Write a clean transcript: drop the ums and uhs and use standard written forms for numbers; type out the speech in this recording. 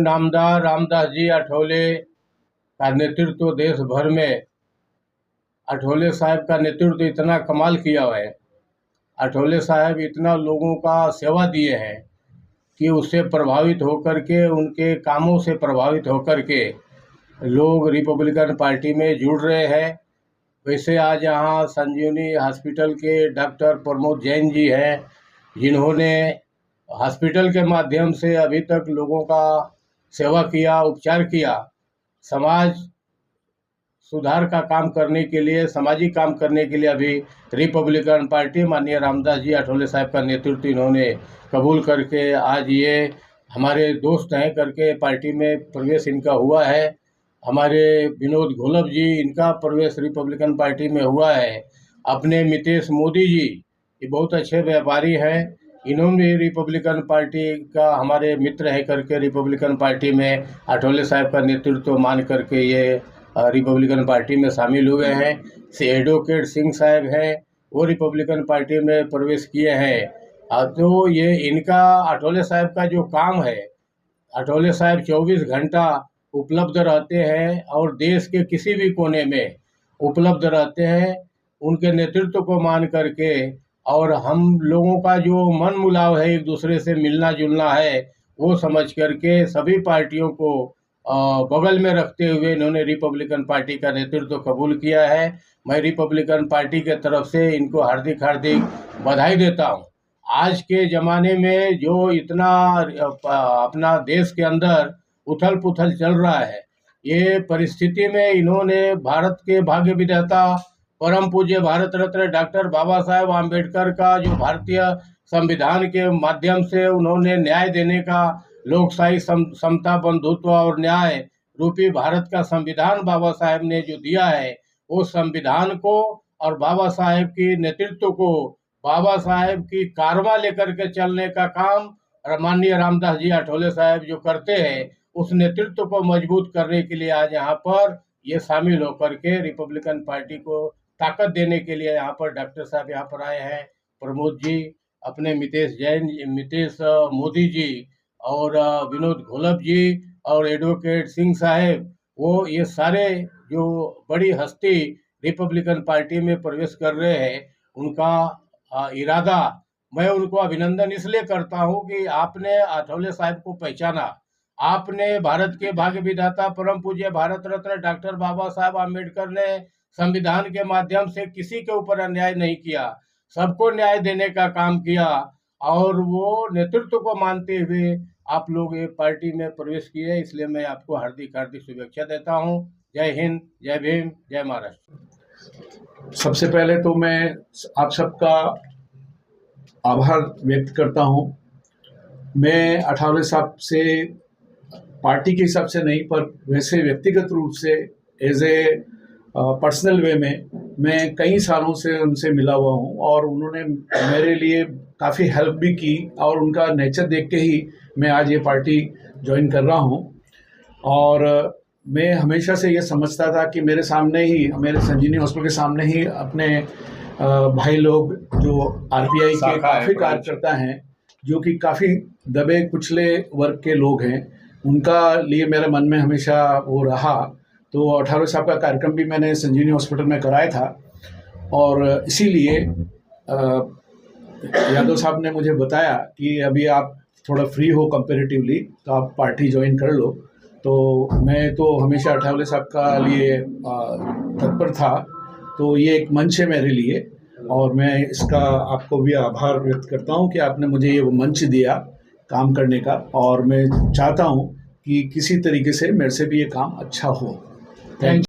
नामदार रामदास जी अठौले का नेतृत्व देश भर में, अठौले साहब का नेतृत्व इतना कमाल किया है, अठौले साहब इतना लोगों का सेवा दिए हैं कि उससे प्रभावित होकर के, उनके कामों से प्रभावित होकर के लोग रिपब्लिकन पार्टी में जुड़ रहे हैं। वैसे आज यहाँ संजीवनी हॉस्पिटल के डॉक्टर प्रमोद जैन जी हैं, जिन्होंने हॉस्पिटल के माध्यम से अभी तक लोगों का सेवा किया, उपचार किया, समाज सुधार का काम करने के लिए, सामाजिक काम करने के लिए अभी रिपब्लिकन पार्टी माननीय रामदास जी अठौले साहब का नेतृत्व इन्होंने कबूल करके आज ये हमारे दोस्त हैं करके पार्टी में प्रवेश इनका हुआ है। हमारे विनोद घोलप जी, इनका प्रवेश रिपब्लिकन पार्टी में हुआ है। अपने मितेश मोदी जी, ये बहुत अच्छे व्यापारी हैं, इन्होंने रिपब्लिकन पार्टी का हमारे मित्र है करके रिपब्लिकन पार्टी में अठौले साहब का नेतृत्व मान करके ये रिपब्लिकन पार्टी में शामिल हुए हैं। एडवोकेट सिंह साहब हैं, वो रिपब्लिकन पार्टी में प्रवेश किए हैं। तो ये इनका अठौले साहब का जो काम है, अठौले साहब 24 घंटा उपलब्ध रहते हैं और देश के किसी भी कोने में उपलब्ध रहते हैं। उनके नेतृत्व को मान करके और हम लोगों का जो मन मुलाव है, एक दूसरे से मिलना जुलना है, वो समझ करके सभी पार्टियों को बगल में रखते हुए इन्होंने रिपब्लिकन पार्टी का नेतृत्व कबूल किया है। मैं रिपब्लिकन पार्टी के तरफ से इनको हार्दिक हार्दिक बधाई देता हूँ। आज के ज़माने में जो इतना अपना देश के अंदर उथल पुथल चल रहा है, ये परिस्थिति में इन्होंने भारत के भाग्य विधाता परम पूज्य भारत रत्न डॉक्टर बाबा साहेब आम्बेडकर का जो भारतीय संविधान के माध्यम से उन्होंने न्याय देने का, लोकशाही समता बंधुत्व और न्याय रूपी भारत का संविधान बाबा साहेब ने जो दिया है, वो संविधान को और बाबा साहेब की नेतृत्व को, बाबा साहेब की कारवा लेकर के चलने का काम माननीय रामदास जी अठौले साहब जो करते हैं, उस नेतृत्व को मजबूत करने के लिए आज यहाँ पर ये शामिल होकर के रिपब्लिकन पार्टी को ताकत देने के लिए यहाँ पर डॉक्टर साहब यहाँ पर आए हैं। प्रमोद जी, अपने मितेश मोदी जी और विनोद घोलप जी और एडवोकेट सिंह साहब, वो ये सारे जो बड़ी हस्ती रिपब्लिकन पार्टी में प्रवेश कर रहे हैं, उनका इरादा, मैं उनको अभिनंदन इसलिए करता हूं कि आपने अठौले साहब को पहचाना, आपने भारत के भाग्य विधाता परम पूज्य भारत रत्न डॉक्टर बाबा साहब आम्बेडकर ने संविधान के माध्यम से किसी के ऊपर अन्याय नहीं किया, सबको न्याय देने का काम किया और वो नेतृत्व को मानते हुए आप लोग एक पार्टी में प्रवेश किए। इसलिए मैं आपको हार्दिक हार्दिक शुभेच्छा देता हूं। जय हिंद, जय भीम, जय महाराष्ट्र। सबसे पहले तो मैं आप सबका आभार व्यक्त करता हूं। मैं अठौले साहब से पार्टी के हिसाब से नहीं, पर वैसे व्यक्तिगत रूप से एज ए पर्सनल वे में मैं कई सालों से उनसे मिला हुआ हूँ और उन्होंने मेरे लिए काफ़ी हेल्प भी की और उनका नेचर देख के ही मैं आज ये पार्टी ज्वाइन कर रहा हूँ। और मैं हमेशा से ये समझता था कि मेरे सामने ही, मेरे संजीवनी हॉस्पिटल के सामने ही अपने भाई लोग जो आरपीआई के काफ़ी कार्यकर्ता हैं, जो कि काफ़ी दबे कुचले वर्ग के लोग हैं, उनका लिए मेरे मन में हमेशा वो रहा। तो अठौले साहब का कार्यक्रम भी मैंने संजीवनी हॉस्पिटल में कराया था और इसीलिए यादव साहब ने मुझे बताया कि अभी आप थोड़ा फ्री हो कंपैरेटिवली, तो आप पार्टी ज्वाइन कर लो। तो मैं तो हमेशा अठौले साहब का लिए तत्पर था, तो ये एक मंच है मेरे लिए और मैं इसका आपको भी आभार व्यक्त करता हूँ कि आपने मुझे ये मंच दिया काम करने का। और मैं चाहता हूँ कि किसी तरीके से मेरे से भी ये काम अच्छा हो। Thank you.